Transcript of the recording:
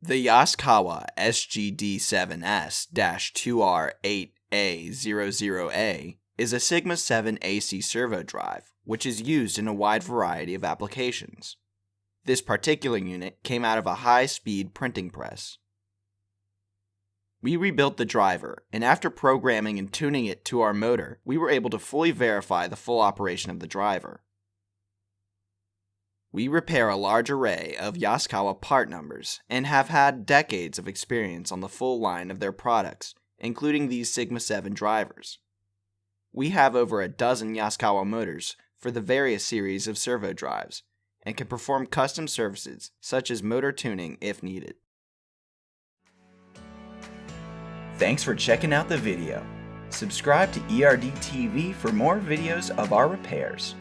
The Yaskawa sgd7s-2r8a00a is a Sigma 7 AC servo drive, which is used in a wide variety of applications. This particular unit came out of a high-speed printing press. We rebuilt the driver, and after programming and tuning it to our motor, we were able to fully verify the full operation of the driver. We repair a large array of Yaskawa part numbers and have had decades of experience on the full line of their products, including these Sigma 7 drivers. We have over a dozen Yaskawa motors for the various series of servo drives and can perform custom services such as motor tuning if needed. Thanks for checking out the video. Subscribe to ERD TV for more videos of our repairs.